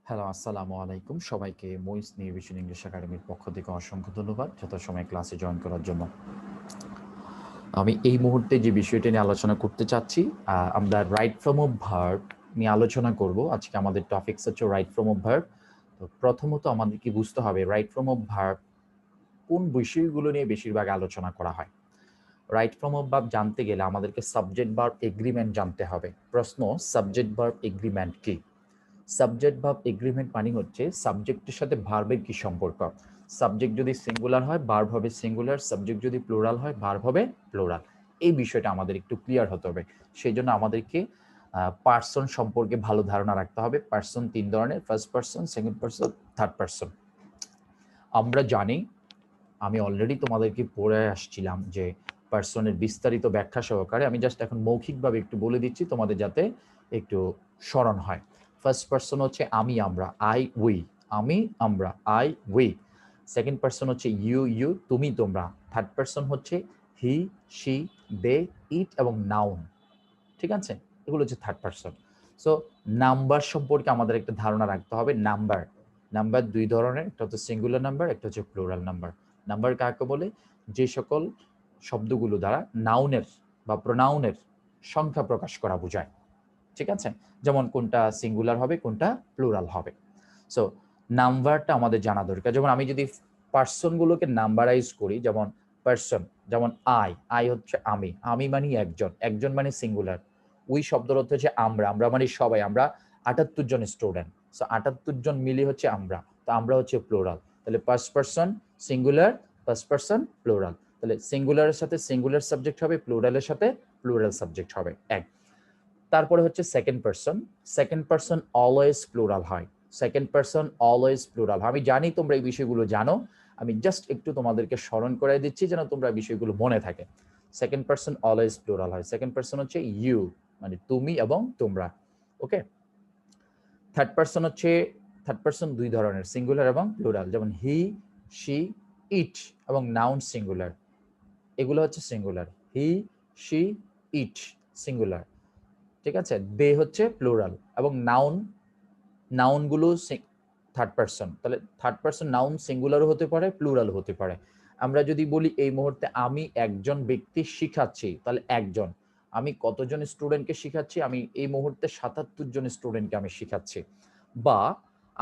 Hello, আসসালামু আলাইকুম। সবাইকে মুইস নিউভিশন ইংলিশ একাডেমির পক্ষ থেকে অসংখ্য ধন্যবাদ যথাসময়ে ক্লাসে জয়েন করার জন্য। আমি এই মুহূর্তে যে বিষয়টি নিয়ে আলোচনা করতে চাচ্ছি, আমরা রাইট ফর্ম অফ ভার্ব নিয়ে আলোচনা করব। আজকে আমাদের টপিকস হচ্ছে রাইট ফর্ম অফ ভার্ব। তো প্রথমত আমাদেরকে বুঝতে হবে রাইট ফর্ম অফ ভার্ব কোন বিষয়গুলো নিয়ে বেশিরভাগ আলোচনা করা হয়। রাইট ফর্ম অফ ভার্ব জানতে গেলে আমাদেরকে সাবজেক্ট ভার্ব এগ্রিমেন্ট জানতে হবে। প্রশ্ন, সাবজেক্ট ভার্ব এগ্রিমেন্ট কি? সাবজেক্ট ভার্ব এগ্রিমেন্ট মানে হচ্ছে সাবজেক্টের সাথে ভার্বের কি সম্পর্ক। সাবজেক্ট যদি সিঙ্গুলার হয় ভার্ব হবে সিঙ্গুলার, সাবজেক্ট যদি প্লুরাল হয় ভার্ব হবে প্লুরাল। এই বিষয়টা আমাদের একটু ক্লিয়ার হতে হবে। সেই জন্য আমাদেরকে পার্সন সম্পর্কে ভালো ধারণা রাখতে হবে। পার্সন তিন ধরনের, first person, second person, third person. আমরা জানি, আমি অলরেডি তোমাদেরকে পড়ে আসছিলাম যে পার্সনের বিস্তারিত ব্যাখ্যা সহকারে। আমি জাস্ট এখন মৌখিকভাবে একটু বলে দিচ্ছি তোমাদের যাতে একটু স্মরণ হয়। ফার্স্ট পার্সন হচ্ছে আমি আমরা, আই উই, আমি আমরা, আই উই। সেকেন্ড পার্সন হচ্ছে ইউ ইউ, তুমি তোমরা। থার্ড পার্সন হচ্ছে হি শি দে ইট এবং নাউন। ঠিক আছে, এগুলো হচ্ছে থার্ড পার্সন। সো নাম্বার সম্পর্কে আমাদের একটা ধারণা রাখতে হবে। নাম্বার নাম্বার দুই ধরনের, একটা হচ্ছে সিঙ্গুলার নাম্বার, একটা হচ্ছে প্লুরাল নাম্বার। নাম্বার কাকে বলে? যে সকল শব্দগুলো দ্বারা নাউনের বা প্রোনাউনের সংখ্যা প্রকাশ করা বোঝায়। ঠিক আছে, যেমন কোনটা সিঙ্গুলার হবে, কোনটা প্লুরাল হবে। সো নাম্বারটা আমাদের জানা দরকার। যেমন আমি যদি পার্সনগুলোকে নাম্বারাইজ করি, যেমন পার্সন, যেমন আই, আই হচ্ছে আমি, আমি মানে একজন, একজন মানে সিঙ্গুলার। উই শব্দের অর্থ হচ্ছে আমরা, আমরা মানে সবাই, আমরা ৭৮ জন স্টুডেন্ট। সো ৭৮ জন মিলে হচ্ছে আমরা, তো আমরা হচ্ছে প্লুরাল। তাহলে first person singular, first person plural. তাহলে সিঙ্গুলারের সাথে সিঙ্গুলার সাবজেক্ট হবে, প্লুরালের সাথে প্লুরাল সাবজেক্ট হবে। এক। তারপরে হচ্ছে second person. Second person always plural হয়। Second person always plural. আমি জানি তোমরা এই বিষয়গুলো জানো, আমি জাস্ট একটু তোমাদেরকে স্মরণ করাই দিচ্ছি যেন তোমরা বিষয়গুলো মনে থাকে। সেকেন্ড পার্সন অলওয়েজ প্লুরাল হয়। সেকেন্ড পার্সন হচ্ছে ইউ, মানে তুমি এবং তোমরা। ওকে। থার্ড পার্সন হচ্ছে, থার্ড পার্সন দুই ধরনের, সিঙ্গুলার এবং প্লুরাল। যেমন হি শি ইট এবং নাউন সিঙ্গুলার, এগুলো হচ্ছে singular. He she it singular. ঠিক আছে, দে হচ্ছে প্লুরাল এবং নাউন, নাউনগুলো থার্ড পার্সন। তাহলে থার্ড পার্সন নাউন সিঙ্গুলারও হতে পারে, প্লুরাল হতে পারে। আমরা যদি বলি এই মুহূর্তে আমি একজন ব্যক্তি শিখাচ্ছি, তাহলে একজন। আমি কতজন স্টুডেন্টকে শিখাচ্ছি? আমি এই মুহূর্তে ৭৮ জন স্টুডেন্টকে আমি শিখাচ্ছি। বা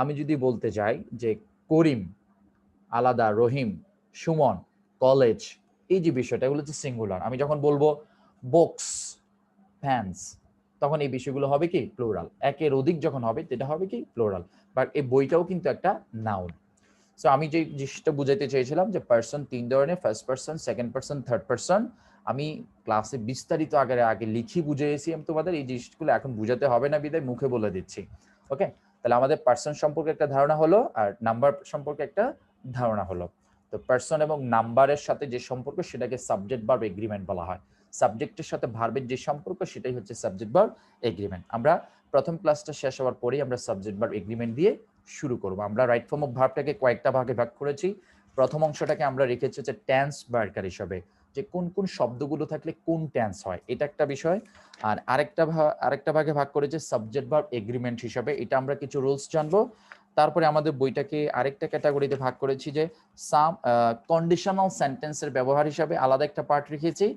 আমি যদি বলতে যাই যে করিম আলাদা, রহিম, সুমন, কলেজ, এই যে বিষয়টা, এগুলো হচ্ছে সিঙ্গুলার। আমি যখন বলবো বুকস, ফ্যান্স, তখন এই বিষয়গুলো হবে কি? প্লুরাল। একের অধিক যখন হবে সেটা হবে কি? প্লুরাল। বাট এই বইটাও কিন্তু একটা নাউন। সো আমি যে জিনিসটা বুঝাইতে চেয়েছিলাম যে পার্সন তিন ধরনের, first person, second person, third person. আমি ক্লাসে বিস্তারিত আগে লিখি বুঝিয়েছি আমি তোমাদের, এই জিনিসগুলো এখন বুঝাতে হবে না বিদায় মুখে বলে দিচ্ছি। ওকে, তাহলে আমাদের পার্সন সম্পর্কে একটা ধারণা হলো আর নাম্বার সম্পর্কে একটা ধারণা হলো। তো পার্সন এবং নাম্বারের সাথে যে সম্পর্ক সেটাকে সাবজেক্ট ভার্ব এগ্রিমেন্ট বলা হয়। সাবজেক্টের সাথে ভার্বের যে সম্পর্ক সেটাই হচ্ছে সাবজেক্ট ভার্ব এগ্রিমেন্ট। আমরা প্রথম ক্লাসটা শেষ হওয়ার পরেই আমরা সাবজেক্ট ভার্ব এগ্রিমেন্ট দিয়ে শুরু করব। আমরা রাইট ফর্ম অফ ভার্বটাকে কয়েকটা ভাগে ভাগ করেছি। প্রথম অংশটাকে আমরা রেখেছি যে টেন্স বারকার হিসাবে, যে কোন কোন শব্দগুলো থাকলে কোন টেন্স হয়, এটা একটা বিষয়। আর আরেকটা ভাগে ভাগ করেছে সাবজেক্ট ভার্ব এগ্রিমেন্ট হিসাবে, এটা আমরা কিছু রুলস জানবো। তারপরে আমাদের বইটাকে আরেকটা ক্যাটাগরিতে ভাগ করেছি যে সাম কন্ডিশনাল সেন্টেন্সের ব্যবহার হিসাবে আলাদা একটা পার্ট রেখেছি।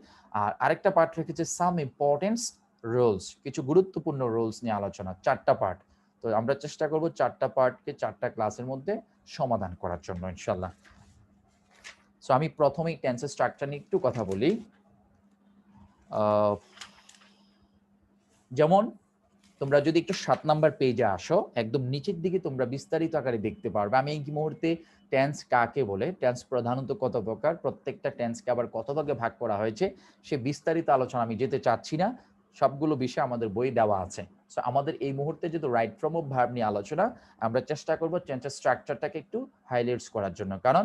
আর আরেকটা পার্ট রেখেছি সাম ইম্পর্টেন্স রুলস, কিছু গুরুত্বপূর্ণ রুলস নিয়ে আলোচনা, চারটা পার্ট। তো আমরা চেষ্টা করব চারটা পার্টকে চারটা ক্লাসের মধ্যে সমাধান করার জন্য ইনশাল্লাহ। সো আমি প্রথমেই টেন্সের স্ট্রাকচার নিয়ে একটু কথা বলি। যেমন তোমরা যদি একটু 7 নাম্বার পেজে আসো, একদম নিচের দিকে তোমরা বিস্তারিত আকারে দেখতে পারবে আমি এই মুহূর্তে টেন্স কাকে বলে, টেন্স প্রধানত কত প্রকার, প্রত্যেকটা টেন্সকে আবার কত ভাগে ভাগ করা হয়েছে, সে বিস্তারিত আলোচনা আমি যেতে চাচ্ছি না। সবগুলো বিষয় আমাদের বই দেওয়া আছে। সো আমাদের এই মুহূর্তে যেহেতু রাইট ফর্ম অফ ভার্ব নিয়ে আলোচনা, আমরা চেষ্টা করব টেন্সের স্ট্রাকচারটাকে একটু হাইলাইটস করার জন্য। কারণ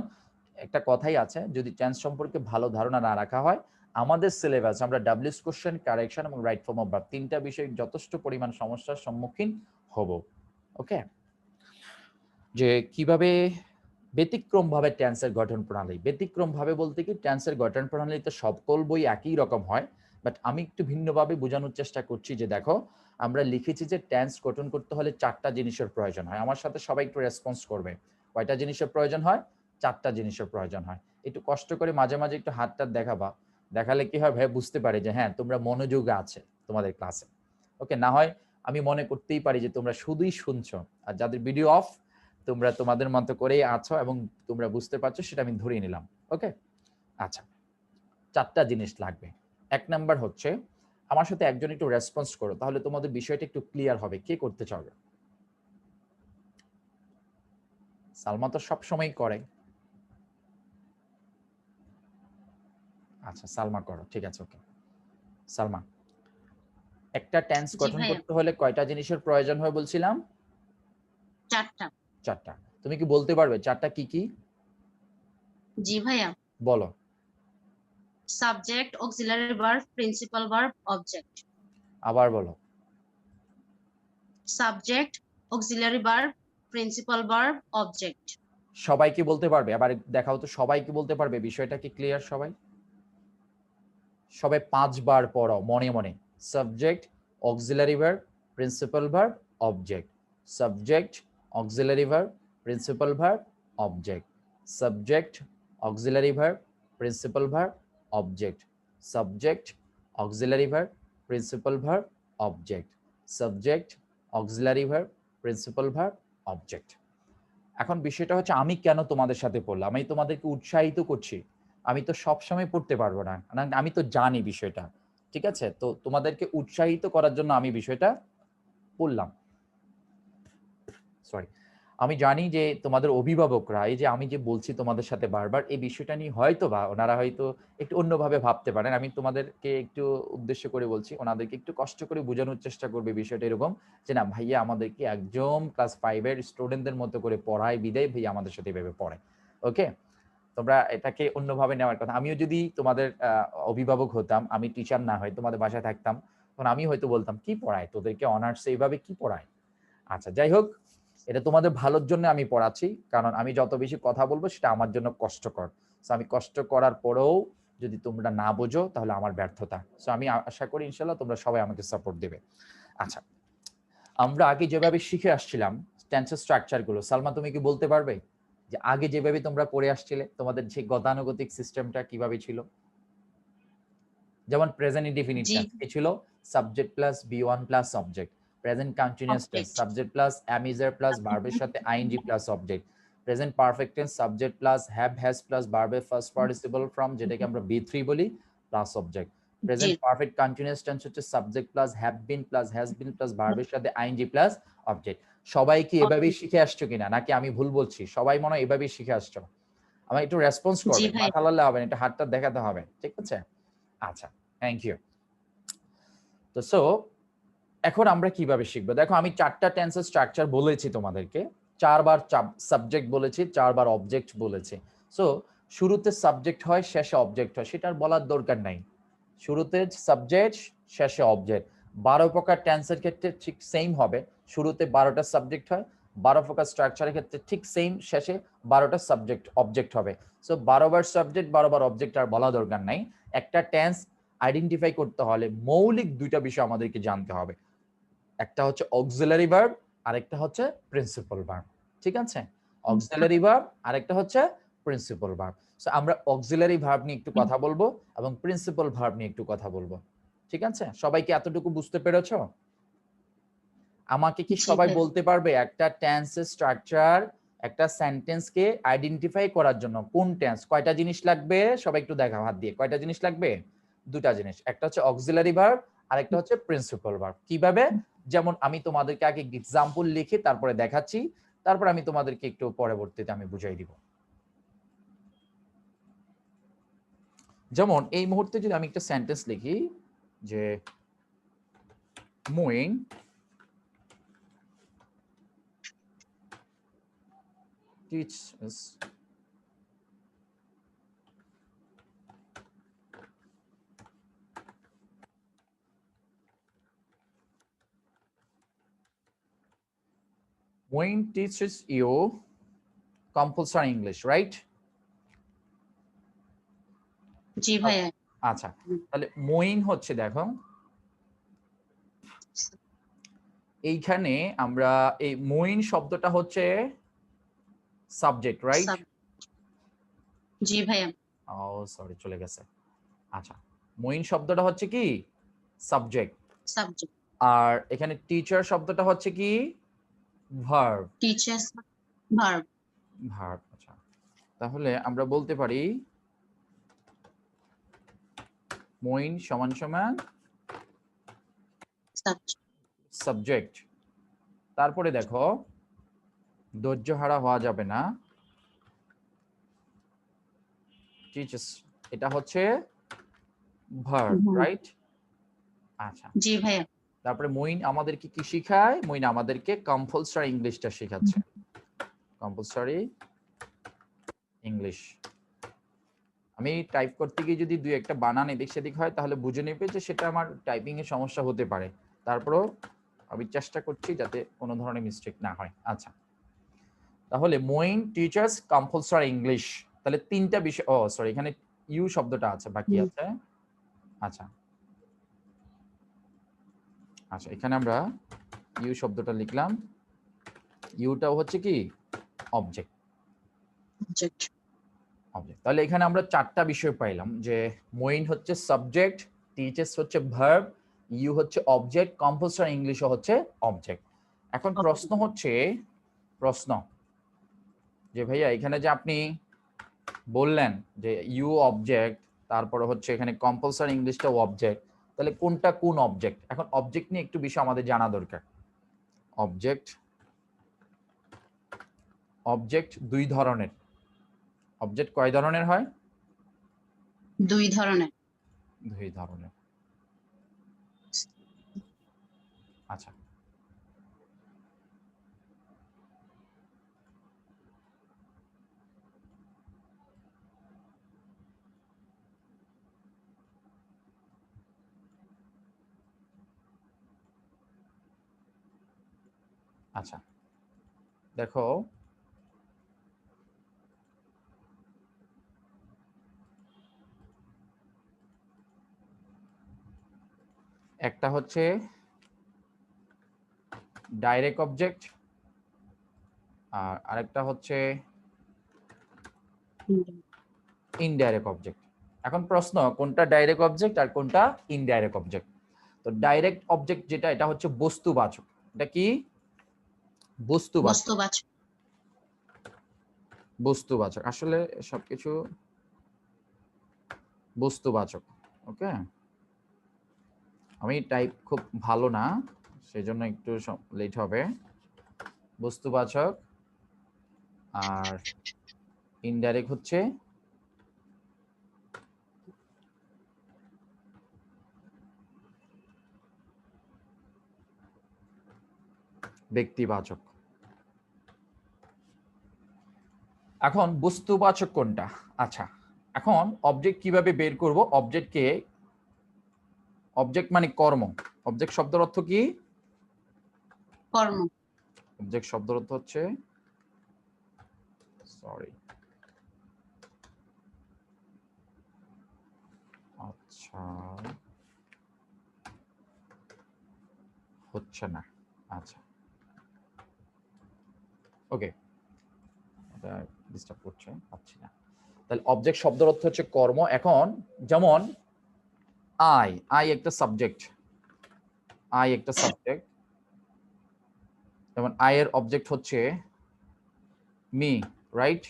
একটা কথাই আছে, যদি টেন্স সম্পর্কে ভালো ধারণা না রাখা হয়, আমাদের সিলেবাস আমরা ডাব্লিউএস কোশ্চেন, কারেকশন এবং রাইট ফর্ম অফ ভার্ব তিনটা বিষয় যথেষ্ট পরিমাণ সমস্যার সম্মুখীন হব। ওকে, যে কিভাবে ব্যতিক্রম ভাবে টেন্সের গঠন প্রণালী, ব্যতিক্রম ভাবে বলতে কি টেন্সের গঠন প্রণালীতে সকল বই একই রকম হয়, বাট আমি একটু ভিন্নভাবে বোঝানোর চেষ্টা করছি যে দেখো আমরা লিখেছি যে টেন্স গঠন করতে হলে 4টা জিনিসের প্রয়োজন হয়। আমার সাথে সবাই একটু রেসপন্স করবে। কয়টা জিনিসের প্রয়োজন হয়? 4টা জিনিসের প্রয়োজন হয়। একটু কষ্ট করে মাঝে মাঝে একটু হাতটা দেখাবা, দেখালে কি হয় ভাই বুঝতে পারি যে হ্যাঁ তোমরা মনোযোগ আছে তোমাদের ক্লাসে। ওকে, না হয় আমি মনে করতেই পারি যে তোমরা শুধুই শুনছো, আর যাদের ভিডিও অফ তোমরা তোমাদের মতো করেই আছো এবং তোমরা বুঝতে পারছো সেটা আমি ধরিয়ে নিলাম। ওকে, আচ্ছা 4টা জিনিস লাগবে। 1 নাম্বার হচ্ছে আমার সাথে একজন একটু রেসপন্স করো, তাহলে তোমাদের বিষয়টা একটু ক্লিয়ার হবে। কে করতে চাবে? সালমা তো সব সময় করে। আচ্ছা সালমা করো, ঠিক আছে ওকে। সালমা, একটা টেন্স জি গঠন ভাইয়া। করতে হলে কয়টা জিনিসের প্রয়োজন হয় বলছিলাম? 4টা। 4টা। তুমি কি বলতে পারবে 4টা কি কি? জি ভাইয়া। বলো। Subject, auxiliary verb, principal verb, object. আবার বলো। Subject, auxiliary verb, principal verb, object. সবাই কি বলতে পারবে? আবার দেখাও তো, সবাই কি বলতে পারবে? বিষয়টা কি ক্লিয়ার সবাই? সবাই 5 বার পড়ো মনে মনে। Subject, auxiliary verb, principal verb, object. Subject, auxiliary verb, principal verb, object. Subject, auxiliary verb, principal verb, object. Subject, auxiliary verb, principal verb, object. Subject, auxiliary verb, principal verb, object. এখন বিষয়টা হচ্ছে আমি কেন তোমাদের সাথে পড়লাম? আমি তোমাদেরকে উৎসাহিত করছি। আমি তো সবসময় পড়তে পারবো না, আমি তো জানি বিষয়টা, ঠিক আছে? তো তোমাদেরকে উৎসাহিত করার জন্য আমি বিষয়টা পড়লাম। সরি, আমি জানি যে তোমাদের অভিভাবকরা এই যে আমি যে বলছি তোমাদের সাথে বারবার এই বিষয়টা নিয়ে হয়তো বা ওনারা হয়তো একটু অন্যভাবে ভাবতে পারেন। আমি তোমাদেরকে একটু উদ্দেশ্য করে বলছি, ওনাদেরকে একটু কষ্ট করে বোঝানোর চেষ্টা করবে বিষয়টা এরকম যে না ভাইয়া আমাদেরকে একদম ক্লাস 5 এর স্টুডেন্টদের মতো করে পড়ায় বিদায় ভাইয়া আমাদের সাথে এভাবে পড়ে। ওকে, তোমরা এটাকে অন্যভাবে নেওয়ার কথা। আমিও যদি তোমাদের অভিভাবক হতাম, আমি টিচার না হয়ে তোমাদের বাসায় থাকতাম, তখন আমি হয়তো বলতাম কি পড়ায় তোদেরকে অনার্স এইভাবে কি পড়ায়। আচ্ছা যাই হোক, এটা তোমাদের ভালোর জন্য আমি পড়াচ্ছি, কারণ আমি যত বেশি কথা বলবো সেটা আমার জন্য কষ্টকর। সো আমি কষ্ট করার পরেও যদি তোমরা না বোঝো তাহলে আমার ব্যর্থতা। সো আমি আশা করি ইনশাল্লাহ তোমরা সবাই আমাকে সাপোর্ট দেবে। আচ্ছা, আমরা আগে যেভাবে শিখে আসছিলাম টেন্সের স্ট্রাকচার গুলো, সালমা তুমি কি বলতে পারবে যে আগে যেভাবে তোমরা পড়ে আসছিলে তোমাদের সেই গতানুগতিক সিস্টেমটা কিভাবে ছিল? যেমন প্রেজেন্ট ইনডিফিনিট জি। টেন্স কি ছিল? সাবজেক্ট প্লাস বি1 plus object. Present continuous tense object. Subject plus am is are plus ভার্বের সাথে ING plus object. Present perfect tense subject plus have has plus ভার্বের ফার্স্ট পার্টিসিপল ফর্ম যেটাকে আমরা বি3 বলি প্লাস অবজেক্ট। জি। প্রেজেন্ট পারফেক্ট কন্টিনিউয়াস টেন্স হচ্ছে subject plus have been plus has been plus ভার্বের সাথে আইএনজি প্লাস অবজেক্ট। সবাই কি এভাবেই শিখে আসছো কিনা, নাকি আমি ভুল বলছি? সবাই মনে হয় এভাবেই শিখে আসছো। আমার একটু রেসপন্স জি করবে, ভাই। মাথা লালে হবে না, একটু হাতটা দেখাতে হবে, ঠিক আছে? আচ্ছা, থ্যাংক ইউ। তো সো এখন আমরা কিভাবে শিখবো? দেখো আমি 4টা টেন্সের স্ট্রাকচার বলেছি তোমাদেরকে। 4 বার সাবজেক্ট বলেছি, 4 বার অবজেক্ট বলেছি। সো শুরুতে সাবজেক্ট হয়, শেষে অবজেক্ট হয়, সেটা আর বলার দরকার নাই। শুরুতে সাবজেক্ট, শেষে অবজেক্ট। 12 প্রকার টেন্সের ক্ষেত্রে ঠিক সেম হবে। শুরুতে 12টা সাবজেক্ট হয়, 12 প্রকার স্ট্রাকচারের ক্ষেত্রে ঠিক সেম, শেষে 12টা সাবজেক্ট অবজেক্ট হবে। সো 12 বার সাবজেক্ট 12 বার অবজেক্ট আর বলা দরকার নাই। একটা টেন্স আইডেন্টিফাই করতে হলে মৌলিক 2টা বিষয় আমাদেরকে জানতে হবে। একটা হচ্ছে অক্সিলারি ভার্ব, আরেকটা হচ্ছে প্রিন্সিপাল ভার্ব। ঠিক আছে? অক্সিলারি ভার্ব আরেকটা হচ্ছে প্রিন্সিপাল ভার্ব। সো আমরা অক্সিলারি ভার্ব নিয়ে একটু কথা বলবো এবং প্রিন্সিপাল ভার্ব নিয়ে একটু কথা বলবো। ঠিক আছে? সবাই কি এতটুকু বুঝতে পেরেছো? আমাকে কি জি সবাই ভাই। বলতে পারবে একটা টেন্সের স্ট্রাকচার, একটা সেন্টেন্সকে আইডেন্টিফাই করার জন্য কোন টেন্স কয়টা জিনিস লাগবে? সবাই একটু দেখাও হাত দিয়ে। কয়টা জিনিস লাগবে? 2টা জিনিস। একটা হচ্ছে অক্সিলারি ভার্ব, আরেকটা হচ্ছে প্রিন্সিপাল ভার্ব। কিভাবে? যেমন আমি তোমাদেরকে আগে এক্সাম্পল লিখে তারপরে দেখাচ্ছি, তারপর আমি তোমাদেরকে একটু পরবর্তীতে আমি বুঝাই দিব। যেমন এই মুহূর্তে যদি আমি একটা সেন্টেন্স লিখি যে মুইং teaches Wayne teaches you compulsory English, right? জি ভাইয়া। আচ্ছা, তাহলে মঈন হচ্ছে দেখো এইখানে আমরা এই মঈন শব্দটা হচ্ছে সাবজেক্ট, রাইট? জি ভাইয়া। ও সরি, চলে গেছে। আচ্ছা, মঈন শব্দটা হচ্ছে কি সাবজেক্ট, সাবজেক্ট। আর এখানে টিচার শব্দটা হচ্ছে কি ভার্ব। Teachers verb. ভার্ব। আচ্ছা, তাহলে আমরা বলতে পারি মঈন সমান সমান সাবজেক্ট। তারপরে দেখো ধৈর্য হারা হওয়া যাবে না, টিচার্স এটা হচ্ছে ভার্ব, রাইট? আচ্ছা, জি ভাইয়া। তারপরে মঈন আমাদেরকে কি শেখায়? মঈন আমাদেরকে কম্পালসরি ইংলিশটা শেখাচ্ছে, কম্পালসরি ইংলিশ। আমি টাইপ করতে গিয়ে যদি দুই একটা বানান এদিক সেদিক হয় তাহলে বুঝে নেবে যে সেটা আমার টাইপিং এর সমস্যা হতে পারে। তারপরেও আমি চেষ্টা করছি যাতে কোনো ধরনের মিস্টেক না হয়। আচ্ছা, তাহলে মঈন টিচার্স কম্পালসরি ইংলিশ। তাহলে তিনটা বিষয়, ও সরি, এখানে ইউ শব্দটা আছে, বাকি আছে। আচ্ছা আচ্ছা, এখানে আমরা ইউ শব্দটা লিখলাম। ইউটাও হচ্ছে কি অবজেক্ট। অবজেক্ট। তাহলে এখানে আমরা চারটা বিষয় পাইলাম যে মঈন হচ্ছে সাবজেক্ট, টিচার্স হচ্ছে ভার্ব, ইউ হচ্ছে অবজেক্ট, কম্পালসরি ইংলিশও হচ্ছে অবজেক্ট। এখন প্রশ্ন হচ্ছে, প্রশ্ন যে ভাইয়া এখানে যে আপনি বললেন যে ইউ অবজেক্ট, তারপরে হচ্ছে এখানে কম্পালসরি ইংলিশটাও অবজেক্ট, তাহলে কোনটা কোন অবজেক্ট? এখন অবজেক্ট নিয়ে একটু বিষয় আমাদের জানা দরকার। অবজেক্ট, অবজেক্ট দুই ধরনের। অবজেক্ট কয় ধরনের হয়? দুই ধরনের। দুই ধরনের। আচ্ছা, আচ্ছা দেখো একটা হচ্ছে ডাইরেক্ট অবজেক্ট আর আরেকটা হচ্ছে ইনডাইরেক্ট অবজেক্ট। এখন প্রশ্ন কোনটা ডাইরেক্ট অবজেক্ট আর কোনটা ইনডাইরেক্ট অবজেক্ট? তো ডাইরেক্ট অবজেক্ট যেটা, এটা হচ্ছে বস্তুবাচক। এটা কি বস্তুবাচক? বস্তুবাচক। বস্তুবাচক, আসলে সবকিছু বস্তুবাচক। ওকে, আমি টাইপ খুব ভালো না, সেজন্য একটু লেট হবে। বস্তুবাচক আর ইনডাইরেক্ট হচ্ছে ব্যক্তিবাচক। এখন বস্তুবাচক কোনটা? আচ্ছা, এখন অবজেক্ট কিভাবে বের করব? অবজেক্টকে, অবজেক্ট মানে কর্ম। অবজেক্ট শব্দের অর্থ কি? কর্ম। অবজেক্ট শব্দের অর্থ হচ্ছে, সরি, আচ্ছা হচ্ছে না। আচ্ছা ওকে, এটা ডিস্টার্ব করছে, পাচ্ছি না। তাহলে অবজেক্ট শব্দের অর্থ হচ্ছে কর্ম। এখন যেমন আই, আই একটা সাবজেক্ট, আই একটা সাবজেক্ট। যেমন আই এর অবজেক্ট হচ্ছে মি, রাইট?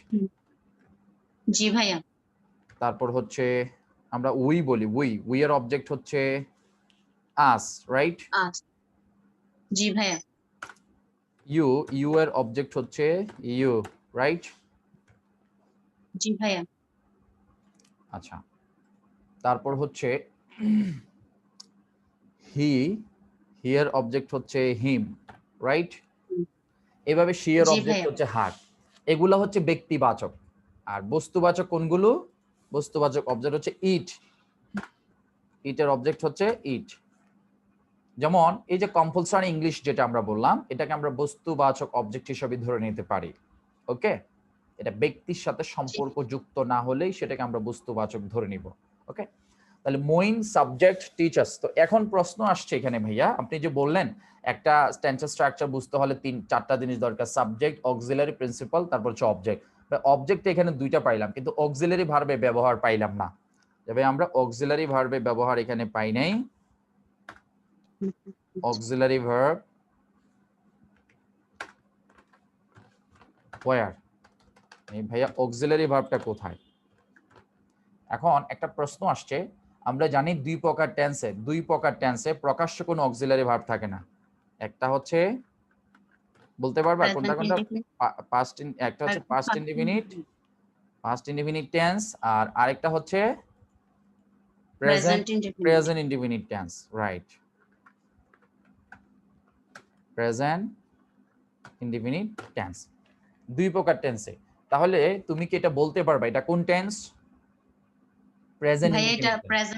জি ভাইয়া। তারপর হচ্ছে আমরা উই বলি, উই, উই এর অবজেক্ট হচ্ছে আস, রাইট? জি ভাইয়া। ইউ, ইউ এর অবজেক্ট হচ্ছে ইউ, রাইট? জি ভাইয়া। আচ্ছা, তারপর হচ্ছে হি, হি এর অবজেক্ট হচ্ছে হিম, রাইট? এভাবে শি এর জি অবজেক্ট ভাইয়া। হচ্ছে হার। এগুলা হচ্ছে ব্যক্তিবাচক। আর বস্তুবাচক কোনগুলো? বস্তুবাচক অবজেক্ট হচ্ছে ইট, ইটের অবজেক্ট হচ্ছে ইট। যেমন এই যে কম্পালসরি ইংলিশ যেটা আমরা বললাম, এটাকে আমরা বস্তুবাচক অবজেক্ট হিসেবে ধরে নিতে পারি। ওকে, এটা ব্যক্তির সাথে সম্পর্ক যুক্ত না হলেই সেটাকে আমরা বস্তুবাচক ধরে নিব। ওকে, তাহলে মইন সাবজেক্ট টিচার্স। তো এখন প্রশ্ন আসছে এখানে ভাইয়া, আপনি যে বললেন একটা টেন্সের স্ট্রাকচার বুঝতে হলে 4টা জিনিস দরকার, সাবজেক্ট, অক্সিলারি, প্রিন্সিপাল, তারপর হচ্ছে অবজেক্ট। অবজেক্ট এখানে 2টা পাইলাম, কিন্তু অক্সিলারি ভার্বে ব্যবহার পাইলাম না। তবে আমরা অক্সিলারি ভার্বে ব্যবহার এখানে পাই নাই। অক্সিলারি ভার্ব ওয়্যার, ভাইয়া অক্সিলারি ভার্বটা কোথায়? এখন একটা প্রশ্ন আসছে, আমরা জানি দুই প্রকার টেন্সে প্রকাশ্য কোনো অক্সিলারি ভার্ব থাকে না। একটা হচ্ছে বলতে পারবা কোনটা কোনটা? পাস্ট, একটা হচ্ছে পাস্ট ইনডিফিনিট টেন্স, আর আরেকটা হচ্ছে present indefinite tense. Right, present indefinite tense, দুই প্রকার টেন্সে। তাহলে তুমি কি এটা বলতে পারবা এটা কোন টেন্স? Present indefinite tense.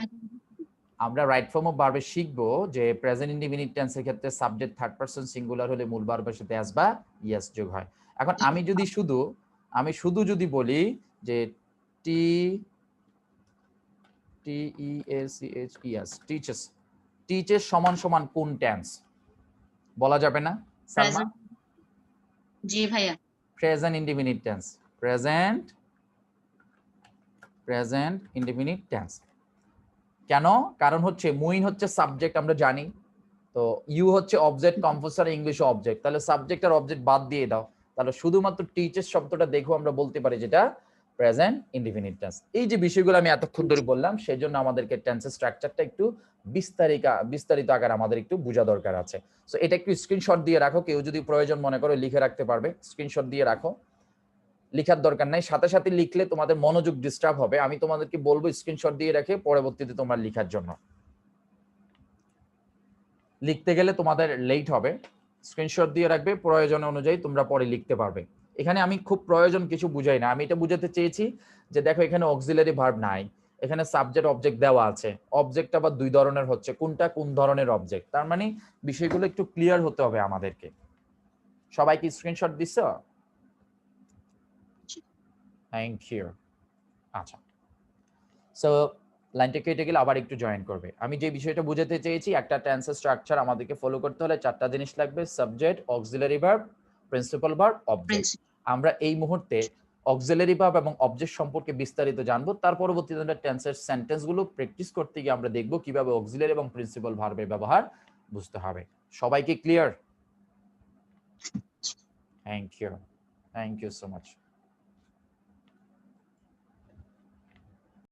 আমরা রাইট ফর্ম অফ ভার্বে শিখবো যে প্রেজেন্ট ইনডিফিনিট টেন্সের ক্ষেত্রে সাবজেক্ট থার্ড পারসন সিঙ্গুলার হলে মূল ভার্বের সাথে অ্যাস বা ইএস যোগ হয়। এখন আমি শুধু যদি বলি যে T E L C H E S, teachers, teachers সমান সমান কোন টেন্স? বলা যাবে না সালমা? জি ভাইয়া, present indefinite tense, present indefinite tense. কেন? কারণ হচ্ছে মুইন হচ্ছে সাবজেক্ট আমরা জানি, তো ইউ হচ্ছে অবজেক্ট, কম্পোজার ইংলিশ অবজেক্ট, তাহলে সাবজেক্ট আর অবজেক্ট বাদ দিয়ে দাও, তাহলে শুধুমাত্র টিচার্স শব্দটা দেখো আমরা বলতে পারি যেটা প্রেজেন্ট ইনডিফিনিট টেন্স। এই যে বিষয়গুলো আমি এতক্ষণ ধরে বললাম, সেই জন্য আমাদেরকে টেন্সের স্ট্রাকচারটা একটু বিস্তারিত আকারে আমাদের একটু বোঝা দরকার আছে। সো এটা একটু স্ক্রিনশট দিয়ে রাখো, কেউ যদি প্রয়োজন মনে করো লিখে রাখতে পারবে, স্ক্রিনশট দিয়ে রাখো, লিখার দরকার নাই, সাথে সাথে লিখলে তোমাদের মনোযোগ ডিস্টার্ব হবে। আমি তোমাদেরকে বলবো স্ক্রিনশট দিয়ে রাখে পরবর্তীতে তোমরা লিখার জন্য, লিখতে গেলে তোমাদের লেট হবে। স্ক্রিনশট দিয়ে রাখবে, প্রয়োজন অনুযায়ী তোমরা পরে লিখতে পারবে। এখানে আমি খুব প্রয়োজন কিছু বুঝাই না, আমি এটা বুঝাতে চেয়েছি যে দেখো এখানে অক্সিলারি ভার্ব নাই, এখানে সাবজেক্ট অবজেক্ট দেওয়া আছে, অবজেক্ট আবার দুই ধরনের হচ্ছে, কোনটা কোন ধরনের অবজেক্ট, তার মানে বিষয়গুলো একটু ক্লিয়ার হতে হবে আমাদেরকে। সবাই কি স্ক্রিনশট দিচ্ছ? Thank you. আচ্ছা, সো লাইনটা কেটে গেলে আবার একটু জয়েন করবে। আমি যে বিষয়টা বুঝাতে চেয়েছি, একটা টেন্সের স্ট্রাকচার আমাদেরকে ফলো করতে হলে 4টা জিনিস লাগবে, subject, auxiliary verb, principal verb, object. আমরা এই মুহূর্তে অক্সিলারি ভার্ব এবং অবজেক্ট সম্পর্কে বিস্তারিত জানবো, তার পরবর্তীতে আমরা টেন্সের সেন্টেন্সগুলো প্র্যাকটিস করতে গিয়ে আমরা দেখব কিভাবে অক্সিলারি এবং প্রিন্সিপাল ভার্বের ব্যবহার বুঝতে হবে। সবাইকে clear? Thank you so much.